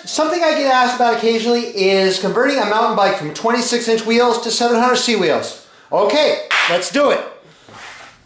something I get asked about occasionally is converting a mountain bike from 26-inch wheels to 700C wheels. Okay, let's do it.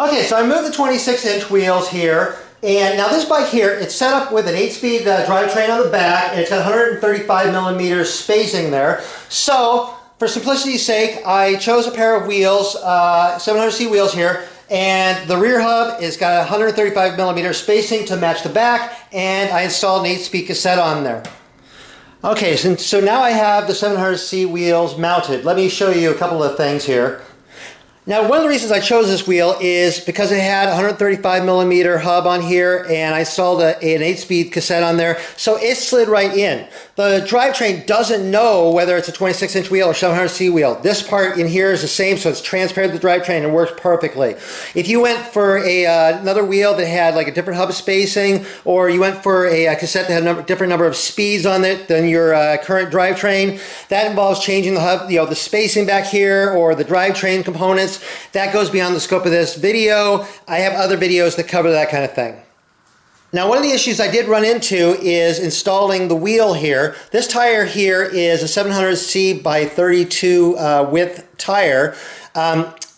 Okay, so I moved the 26-inch wheels here, and now this bike here, it's set up with an 8-speed drivetrain on the back, and it's got 135 millimeters spacing there. So, for simplicity's sake, I chose a pair of wheels, 700C wheels here, and the rear hub has got 135 millimeter spacing to match the back, and I installed an 8-speed cassette on there. Okay, so now I have the 700C wheels mounted. Let me show you a couple of things here. Now, one of the reasons I chose this wheel is because it had a 135 millimeter hub on here, and I installed an 8-speed cassette on there, so it slid right in. The drivetrain doesn't know whether it's a 26-inch wheel or 700C wheel. This part in here is the same, so it's transparent to the drivetrain and works perfectly. If you went for another wheel that had like a different hub spacing, or you went for a cassette that had a different number of speeds on it than your current drivetrain, that involves changing the hub, the spacing back here, or the drivetrain components. That goes beyond the scope of this video. I have other videos that cover that kind of thing. Now, one of the issues I did run into is installing the wheel here. This tire here is a 700C by 32 width tire.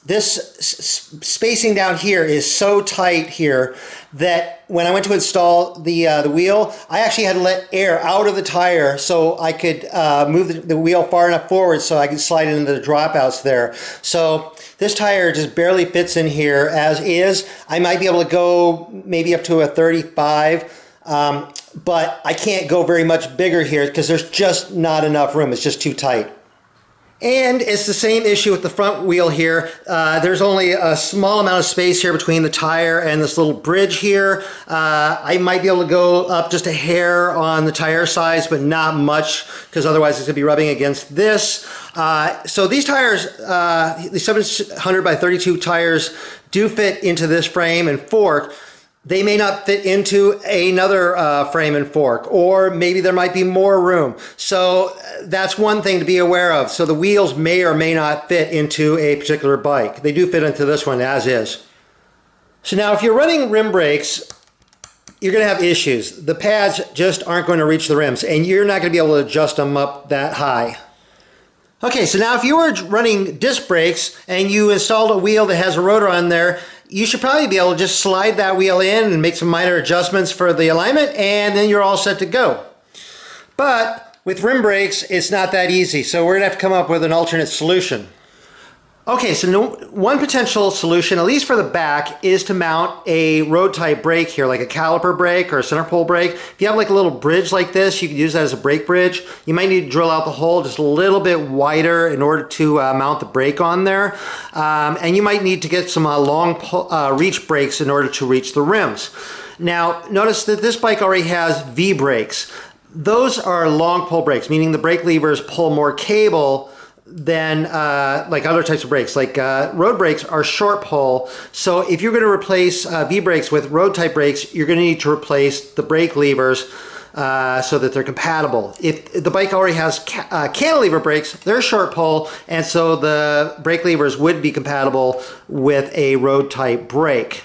This spacing down here is so tight here that when I went to install the wheel, I actually had to let air out of the tire so I could move the wheel far enough forward so I could slide it into the dropouts there. So this tire just barely fits in here as is. I might be able to go maybe up to a 35, but I can't go very much bigger here because there's just not enough room. It's just too tight. And it's the same issue with the front wheel here. There's only a small amount of space here between the tire and this little bridge here. I might be able to go up just a hair on the tire size, but not much, because otherwise it's going to be rubbing against this. So these tires, the 700 by 32 tires do fit into this frame and fork. They may not fit into another frame and fork, or maybe there might be more room. So that's one thing to be aware of. So the wheels may or may not fit into a particular bike. They do fit into this one as is. So now if you're running rim brakes, you're going to have issues. The pads just aren't going to reach the rims, and you're not going to be able to adjust them up that high. Okay, so now if you were running disc brakes and you installed a wheel that has a rotor on there, you should probably be able to just slide that wheel in and make some minor adjustments for the alignment, and then you're all set to go. But with rim brakes, it's not that easy, so we're going to have to come up with an alternate solution. Okay, so one potential solution, at least for the back, is to mount a road type brake here, like a caliper brake or a center pole brake. If you have like a little bridge like this, you can use that as a brake bridge. You might need to drill out the hole just a little bit wider in order to mount the brake on there. And you might need to get some long reach brakes in order to reach the rims. Now, notice that this bike already has V brakes. Those are long pull brakes, meaning the brake levers pull more cable than like other types of brakes. Like road brakes are short pull, so if you're going to replace V brakes with road type brakes, you're going to need to replace the brake levers so that they're compatible. If the bike already has cantilever brakes, they're short pull, and so the brake levers would be compatible with a road type brake.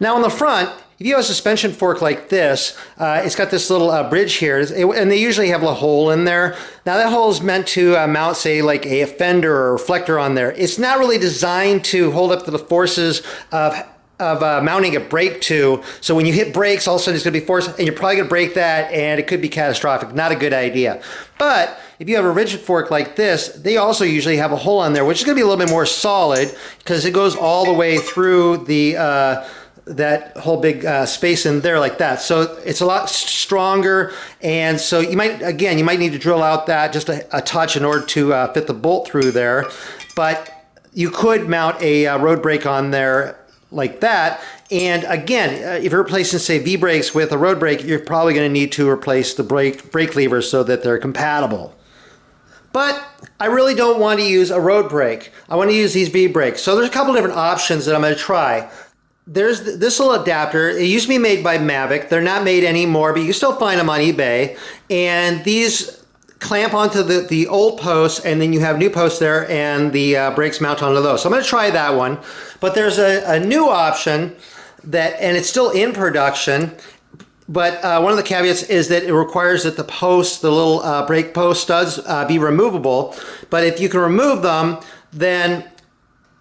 Now on the front, if you have a suspension fork like this, it's got this little bridge here, and they usually have a hole in there. Now that hole is meant to mount, say, like a fender or reflector on there. It's not really designed to hold up to the forces of mounting a brake to. So when you hit brakes, all of a sudden it's going to be force, and you're probably going to break that, and it could be catastrophic. Not a good idea. But if you have a rigid fork like this, they also usually have a hole on there, which is going to be a little bit more solid because it goes all the way through the that whole big space in there like that. So it's a lot stronger, and so you might need to drill out that just a touch in order to fit the bolt through there. But you could mount a road brake on there like that. And again, if you're replacing, say, V brakes with a road brake, you're probably going to need to replace the brake levers so that they're compatible. But I really don't want to use a road brake. I want to use these V brakes. So there's a couple different options that I'm going to try. There's this little adapter. It used to be made by Mavic. They're not made anymore, but you can still find them on eBay. And these clamp onto the old posts, and then you have new posts there, and the brakes mount onto those. So I'm going to try that one. But there's a new option and it's still in production. But one of the caveats is that it requires that the posts, the little brake post studs, be removable. But if you can remove them, then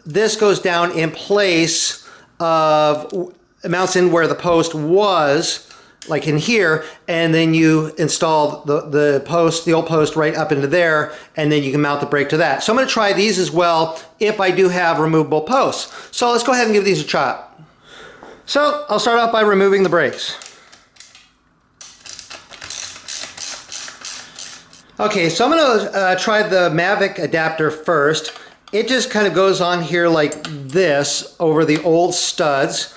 this goes down in place of, it mounts in where the post was, like in here, and then you install the post, the old post right up into there, and then you can mount the brake to that. So I'm going to try these as well if I do have removable posts. So let's go ahead and give these a shot. So I'll start off by removing the brakes. Okay, so I'm going to try the Mavic adapter first. It just kind of goes on here like this over the old studs.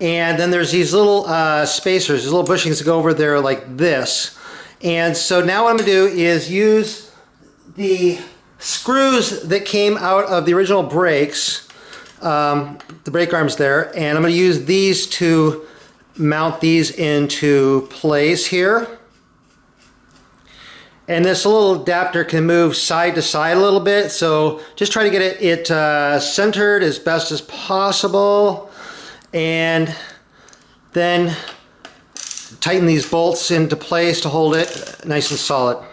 And then there's these little spacers, these little bushings that go over there like this. And so now what I'm going to do is use the screws that came out of the original brakes, the brake arms there, and I'm going to use these to mount these into place here. And this little adapter can move side to side a little bit, so just try to get it centered as best as possible. And then tighten these bolts into place to hold it nice and solid.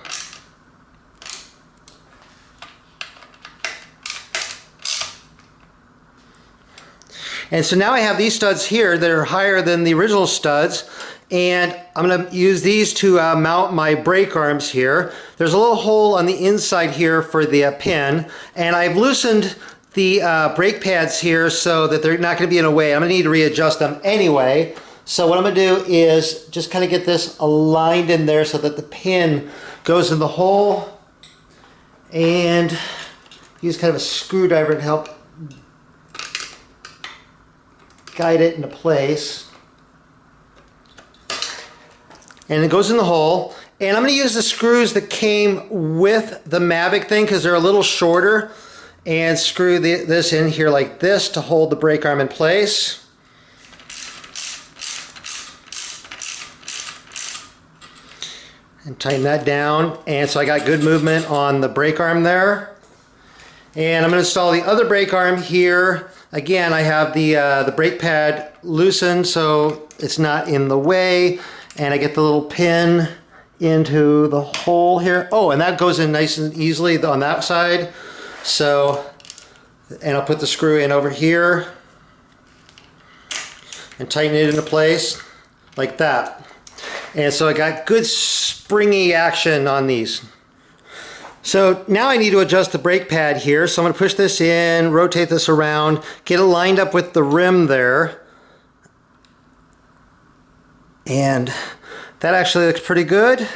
And so now I have these studs here that are higher than the original studs, and I'm going to use these to mount my brake arms here. There's a little hole on the inside here for the pin, and I've loosened the brake pads here so that they're not going to be in a way. I'm going to need to readjust them anyway. So what I'm going to do is just kind of get this aligned in there so that the pin goes in the hole, and use kind of a screwdriver to help guide it into place. And it goes in the hole. And I'm going to use the screws that came with the Mavic thing because they're a little shorter, and screw this in here like this to hold the brake arm in place. And tighten that down. And so I got good movement on the brake arm there. And I'm going to install the other brake arm here. Again, I have the brake pad loosened so it's not in the way. And I get the little pin into the hole here. Oh, and that goes in nice and easily on that side. So, and I'll put the screw in over here and tighten it into place like that. And so I got good springy action on these. So now I need to adjust the brake pad here. So I'm going to push this in, rotate this around, get it lined up with the rim there. And that actually looks pretty good.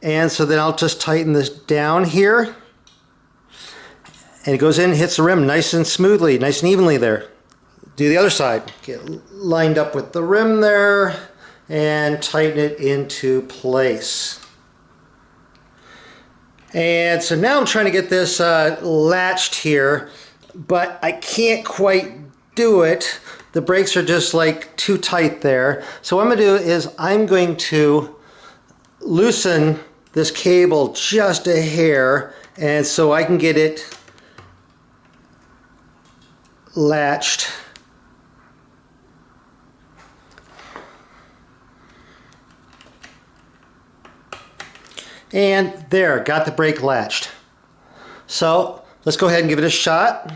And so then I'll just tighten this down here. And it goes in and hits the rim nice and smoothly, nice and evenly there. Do the other side. Get lined up with the rim there and tighten it into place. And so now I'm trying to get this latched here, but I can't quite do it. The brakes are just like too tight there. So what I'm going to do is I'm going to loosen this cable just a hair, and so I can get it latched. And there, got the brake latched. So let's go ahead and give it a shot.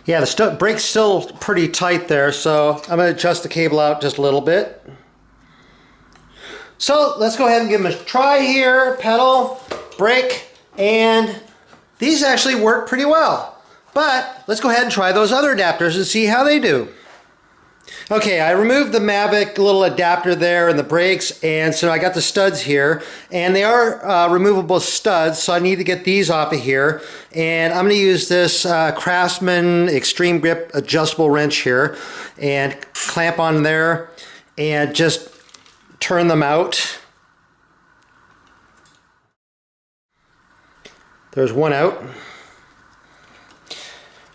Yeah, the brake's still pretty tight there, so I'm going to adjust the cable out just a little bit. So let's go ahead and give them a try here. Pedal, brake, and these actually work pretty well. But let's go ahead and try those other adapters and see how they do. Okay, I removed the Mavic little adapter there and the brakes, and so I got the studs here, and they are removable studs, so I need to get these off of here. And I'm going to use this Craftsman Extreme Grip adjustable wrench here and clamp on there and just turn them out. There's one out,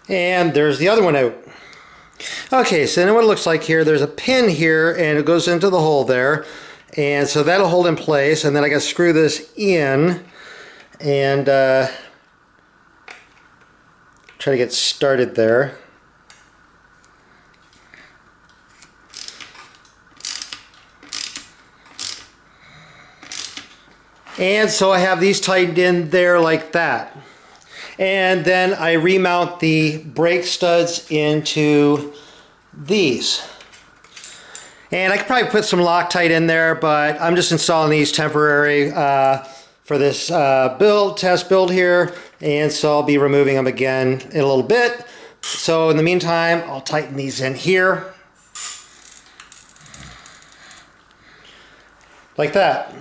and there's the other one out. Okay, so then what it looks like here, there's a pin here and it goes into the hole there, and so that'll hold in place, and then I got to screw this in and try to get started there. And so I have these tightened in there like that. And then I remount the brake studs into these. And I could probably put some Loctite in there, but I'm just installing these temporary for this test build here. And so I'll be removing them again in a little bit. So in the meantime, I'll tighten these in here. Like that.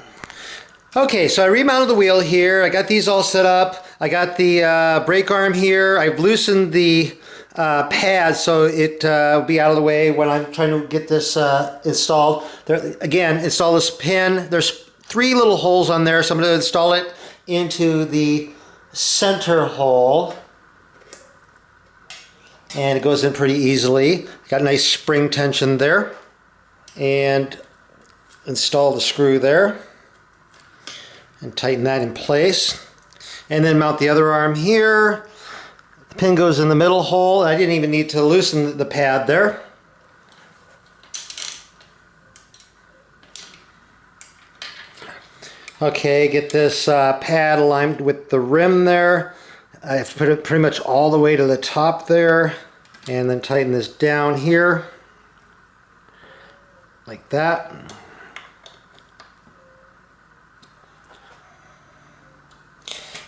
Okay, so I remounted the wheel here. I got these all set up. I got the brake arm here. I've loosened the pad so it will be out of the way when I'm trying to get this installed. Again, install this pin. There's 3 little holes on there, so I'm going to install it into the center hole. And it goes in pretty easily. Got a nice spring tension there. And install the screw there. And tighten that in place. And then mount the other arm here. The pin goes in the middle hole. I didn't even need to loosen the pad there. Okay, get this pad aligned with the rim there. I have to put it pretty much all the way to the top there. And then tighten this down here. Like that.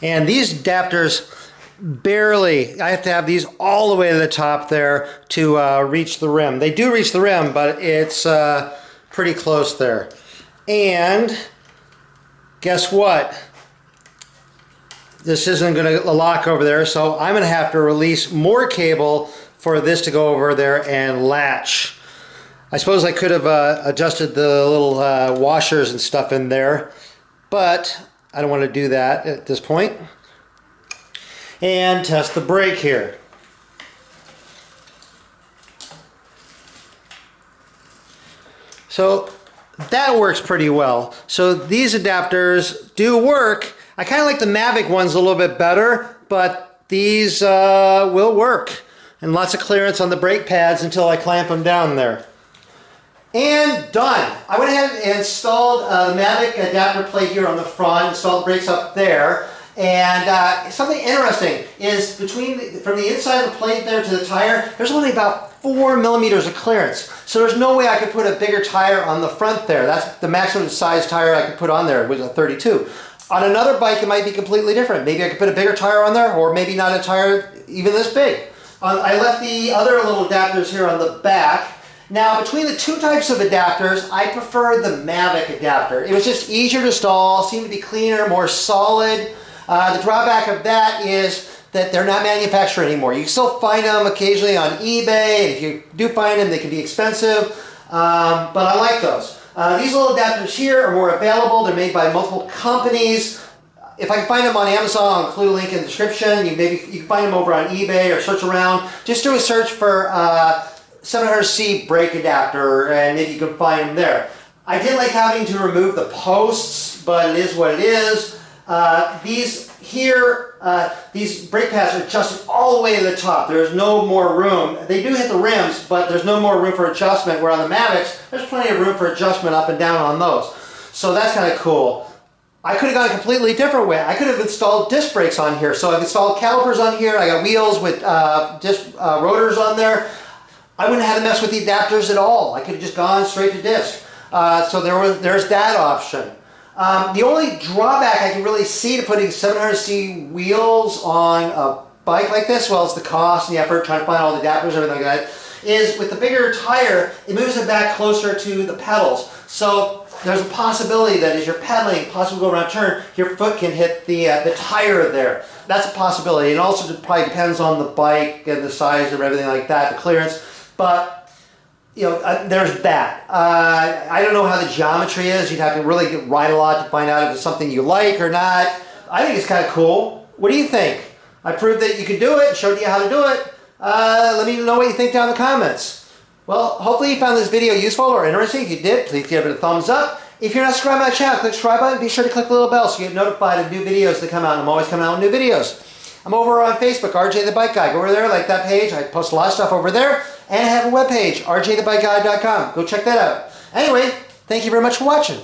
And these adapters barely, I have to have these all the way to the top there to reach the rim. They do reach the rim, but it's pretty close there. And guess what? This isn't going to lock over there, so I'm going to have to release more cable for this to go over there and latch. I suppose I could have adjusted the little washers and stuff in there, but I don't want to do that at this point. And test the brake here. So that works pretty well. So these adapters do work. I kind of like the Mavic ones a little bit better, but these will work. And lots of clearance on the brake pads until I clamp them down there. And done. I went ahead and installed the Mavic adapter plate here on the front, installed the brakes up there. And something interesting is from the inside of the plate there to the tire, there's only about 4 millimeters of clearance. So there's no way I could put a bigger tire on the front there. That's the maximum size tire I could put on there, was a 32. On another bike, it might be completely different. Maybe I could put a bigger tire on there, or maybe not a tire even this big. I left the other little adapters here on the back. Now, between the 2 types of adapters, I prefer the Mavic adapter. It was just easier to install, seemed to be cleaner, more solid. The drawback of that is that they're not manufactured anymore. You can still find them occasionally on eBay. If you do find them, they can be expensive, but I like those. These little adapters here are more available. They're made by multiple companies. If I can find them on Amazon, I'll include a link in the description. You can find them over on eBay or search around. Just do a search for 700C brake adapter, and maybe you can find them there. I did like having to remove the posts, but it is what it is. These brake pads are adjusted all the way to the top. There's no more room. They do hit the rims, but there's no more room for adjustment, where on the Mavics, there's plenty of room for adjustment up and down on those. So that's kind of cool. I could have gone a completely different way. I could have installed disc brakes on here. So I've installed calipers on here. I got wheels with disc rotors on there. I wouldn't have had to mess with the adapters at all. I could have just gone straight to disc. So there's that option. The only drawback I can really see to putting 700C wheels on a bike like this, well, it's the cost and the effort trying to find all the adapters and everything like that, is with the bigger tire, it moves it back closer to the pedals. So there's a possibility that as you're pedaling, possibly go around a turn, your foot can hit the tire there. That's a possibility. And also it probably depends on the bike and the size and everything like that, the clearance. But you know, there's that. I don't know how the geometry is. You'd have to really ride a lot to find out if it's something you like or not. I think it's kind of cool. What do you think? I proved that you could do it, showed you how to do it. Let me know what you think down in the comments. Well, hopefully you found this video useful or interesting. If you did, please give it a thumbs up. If you're not subscribed to my channel, click the subscribe button. Be sure to click the little bell so you get notified of new videos that come out. I'm always coming out with new videos. I'm over on Facebook, RJ the Bike Guy. Go over there, like that page. I post a lot of stuff over there. And I have a webpage, rjthebikeguy.com. Go check that out. Anyway, thank you very much for watching.